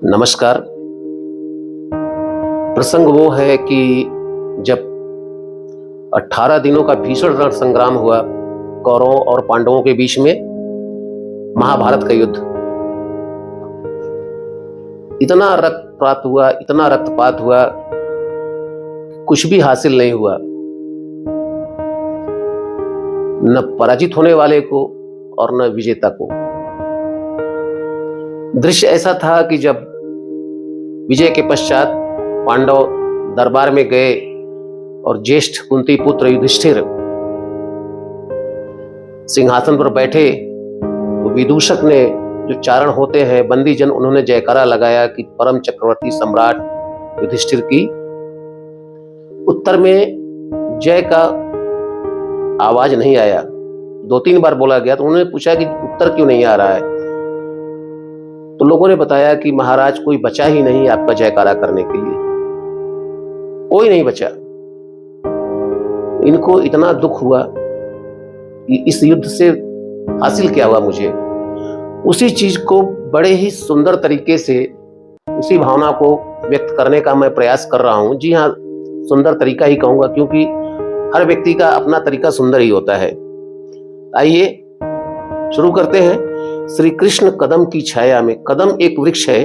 नमस्कार। प्रसंग वो है कि जब 18 दिनों का भीषण रण संग्राम हुआ कौरवों और पांडवों के बीच में, महाभारत का युद्ध। इतना रक्तपात हुआ, इतना रक्तपात हुआ, कुछ भी हासिल नहीं हुआ, न पराजित होने वाले को और न विजेता को। दृश्य ऐसा था कि जब विजय के पश्चात पांडव दरबार में गए और ज्येष्ठ कुंती पुत्र युधिष्ठिर सिंहासन पर बैठे, तो विदूषक ने, जो चारण होते हैं बंदीजन, उन्होंने जयकारा लगाया कि परम चक्रवर्ती सम्राट युधिष्ठिर की। उत्तर में जय का आवाज नहीं आया। 2-3 बार बोला गया तो उन्होंने पूछा कि उत्तर क्यों नहीं आ रहा है। तो लोगों ने बताया कि महाराज, कोई बचा ही नहीं आपका जयकारा करने के लिए, कोई नहीं बचा। इनको इतना दुख हुआ कि इस युद्ध से हासिल क्या हुआ मुझे। उसी चीज को बड़े ही सुंदर तरीके से, उसी भावना को व्यक्त करने का मैं प्रयास कर रहा हूं। जी हाँ, सुंदर तरीका ही कहूंगा, क्योंकि हर व्यक्ति का अपना तरीका सुंदर ही होता है। आइए शुरू करते हैं। श्री कृष्ण कदम की छाया में। कदम एक वृक्ष है,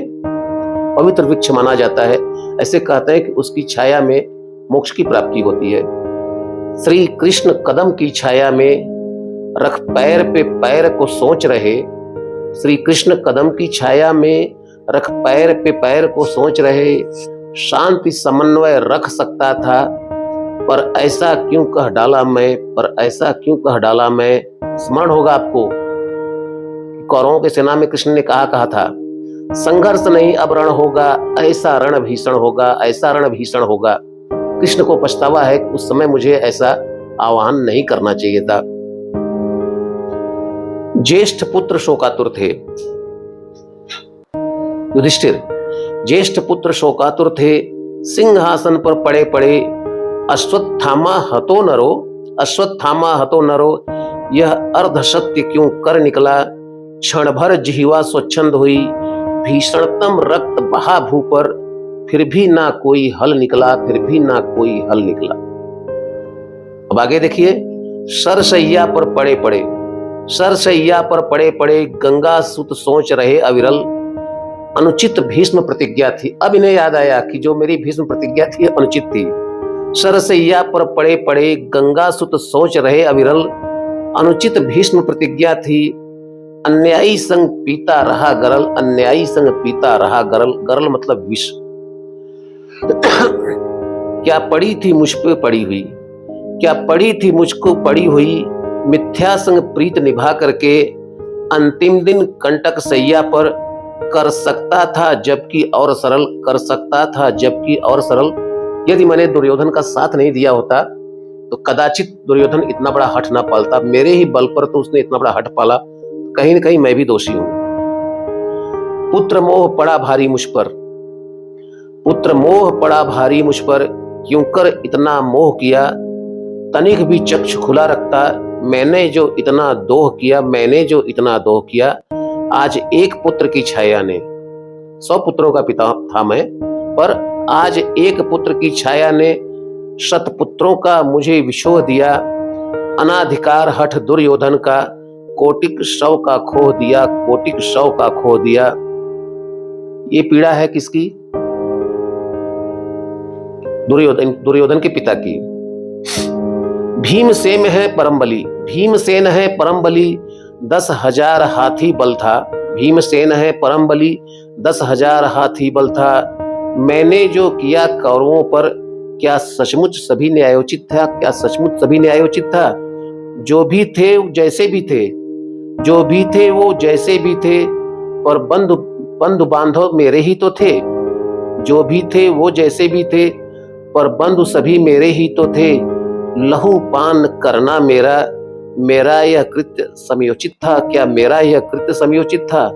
पवित्र वृक्ष माना जाता है। ऐसे कहते हैं कि उसकी छाया में मोक्ष की प्राप्ति होती है। श्री कृष्ण कदम की छाया में रख पैर पे पैर को सोच रहे। श्री कृष्ण कदम की छाया में रख पैर पे पैर को सोच रहे। शांति समन्वय रख सकता था, पर ऐसा क्यों कह डाला मैं, पर ऐसा क्यों कह डाला मैं। स्मरण होगा आपको, कौरवों की सेना में कृष्ण ने कहा था, संघर्ष नहीं अब रण होगा, ऐसा रण भीषण होगा, ऐसा रण भीषण होगा। कृष्ण को पछतावा है कि उस समय मुझे ऐसा आह्वान नहीं करना चाहिए था। ज्येष्ठ पुत्र शोकातुर थे। युधिष्ठिर ज्येष्ठ पुत्र शोकातुर थे। सिंहासन पर पड़े पड़े अश्वत्थामा हतो नरो, अश्वत्थामा हतो नरो, यह अर्ध सत्य क्यों कर निकला। क्षण भर जिह्वा स्वच्छंद हुई, भीषणतम रक्त बहा भू पर, फिर भी ना कोई हल निकला, फिर भी ना कोई हल निकला। अब आगे देखिए। सरसैया पर पड़े पड़े, सरसैया पर पड़े पड़े, गंगा सुत सोच रहे अविरल। अनुचित भीष्म प्रतिज्ञा थी। अब इन्हें याद आया कि जो मेरी भीष्म प्रतिज्ञा थी अनुचित थी। सरसैया पर पड़े पड़े, गंगा सुत सोच रहे अविरल। अनुचित भीष्म प्रतिज्ञा थी, अन्यायी संग पीता रहा गरल, अन्यायी संग पीता रहा गरल। गरल मतलब विष। क्या पड़ी थी मुझ पे पड़ी हुई, क्या पड़ी थी मुझको पड़ी हुई, मिथ्या संग प्रीत निभा करके। अंतिम दिन कंटक सैया पर, कर सकता था जबकि और सरल, कर सकता था जबकि और सरल। यदि मैंने दुर्योधन का साथ नहीं दिया होता तो कदाचित दुर्योधन इतना बड़ा हठ ना पालता। मेरे ही बल पर तो उसने इतना बड़ा हठ पाला, कहीं न कहीं मैं भी दोषी हूं। पुत्र मोह पड़ा भारी मुझ पर, पुत्र मोह पड़ा भारी मुझ पर, क्यों कर इतना मोह किया। तनिक भी चक्षु खुला रखता, मैंने जो इतना दोह किया, मैंने जो इतना दोह किया। आज एक पुत्र की छाया ने, 100 पुत्रों का पिता था मैं, पर आज एक पुत्र की छाया ने शतपुत्रों का मुझे विशोह दिया। अनाधिकार हठ दुर्योधन का, कोटिक शव का खो दिया, कोटिक शव का खो दिया। ये पीड़ा है किसकी? दुर्योधन के पिता की। भीमसेन है परम बली, भीमसेन है परम बली, 10,000 हाथी बल था। भीमसेन है परम बली, 10,000 हाथी बल था। मैंने जो किया कौरवों पर, क्या सचमुच सभी न्यायोचित था, क्या सचमुच सभी न्यायोचित था। जो भी थे जैसे भी थे, जो भी थे वो जैसे भी थे, पर बंधु बांधव मेरे ही तो थे। जो भी थे वो जैसे भी थे, पर बंधु सभी मेरे ही तो थे। लहू पान करना मेरा, मेरा यह कृत्य समयोचित था, क्या मेरा यह कृत्य समयोचित था।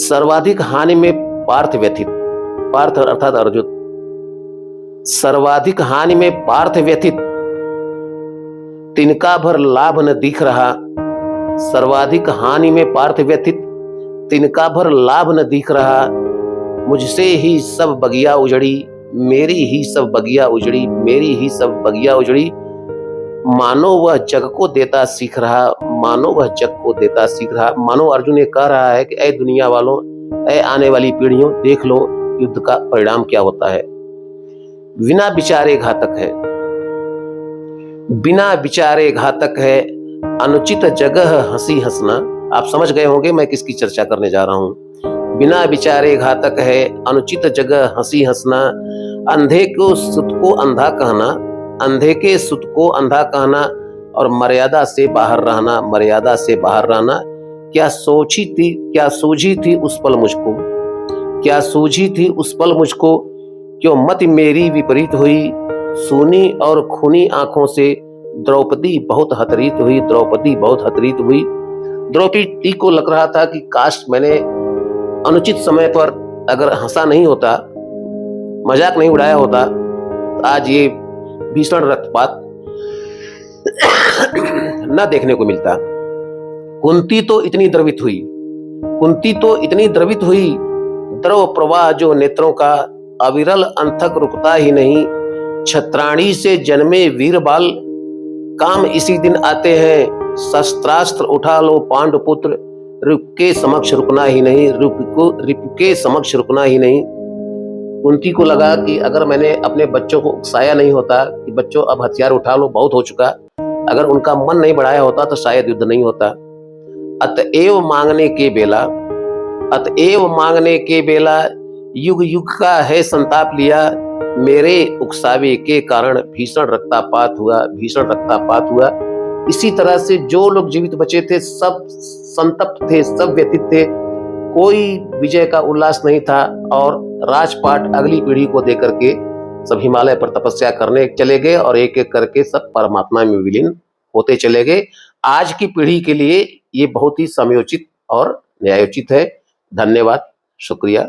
सर्वाधिक हानि में पार्थ व्यथित, पार्थ अर्थात अर्जुन, सर्वाधिक हानि में पार्थ व्यथित, तिनका भर लाभ न दिख रहा। सर्वाधिक हानि में पार्थ व्यथित, तिनका भर लाभ न दिख रहा। मुझसे ही सब बगिया उजड़ी, मेरी ही सब बगिया उजड़ी, मेरी ही सब बगिया उजड़ी। मानो वह जग को देता सीख रहा, मानो वह जग को देता सीख रहा। मानो अर्जुन ये कह रहा है कि ऐ दुनिया वालों, ऐ आने वाली पीढ़ियों, देख लो युद्ध का परिणाम क्या होता है। बिना विचारे घातक है, बिना विचारे घातक है, अनुचित जगह हंसी हंसना। आप समझ गए होंगे मैं किसकी चर्चा करने जा रहा हूं। बिना विचारे घातक है, अनुचित जगह हंसी हंसना। अंधे को सुत को अंधा कहना, अंधे के सुत को अंधा कहना, और मर्यादा से बाहर रहना, मर्यादा से बाहर रहना। क्या सोची थी, क्या सूझी थी उस पल मुझको, क्या सूझी थी उस पल मुझको, क्यों मति मेरी विपरीत हुई। सूनी और खूनी आंखों से द्रौपदी बहुत हतरीत हुई, द्रौपदी बहुत हतरीत हुई। द्रौपदी को लग रहा था कि काश मैंने अनुचित समय पर अगर हंसा नहीं होता, मजाक नहीं उड़ाया होता, तो आज ये भीषण रक्तपात न देखने को मिलता। कुंती तो इतनी द्रवित हुई, कुंती तो इतनी द्रवित हुई, द्रव प्रवाह जो नेत्रों का अविरल अंथक रुकता ही नहीं। छत्राणी से जन्मे वीर बाल, काम इसी दिन आते हैं, शस्त्रास्त्र उठा लो पांडुपुत्र, रिपु के समक्ष रुकना ही नहीं, रिपु के समक्ष रुकना ही नहीं। कुंती को लगा कि अगर मैंने अपने बच्चों को उकसाया नहीं होता कि बच्चों अब हथियार उठा लो, बहुत हो चुका, अगर उनका मन नहीं बढ़ाया होता तो शायद युद्ध नहीं होता। अतएव मांगने के बेला, अतएव मांगने के बेला, युग युग का है संताप लिया। मेरे उकसावे के कारण भीषण रक्तपात हुआ, भीषण रक्तपात हुआ। इसी तरह से जो लोग जीवित बचे थे सब संतप्त थे, सब व्यथित थे, कोई विजय का उल्लास नहीं था। और राजपाट अगली पीढ़ी को देकर के सब हिमालय पर तपस्या करने चले गए और एक एक करके सब परमात्मा में विलीन होते चले गए। आज की पीढ़ी के लिए ये बहुत ही समयोचित और न्यायोचित है। धन्यवाद, शुक्रिया।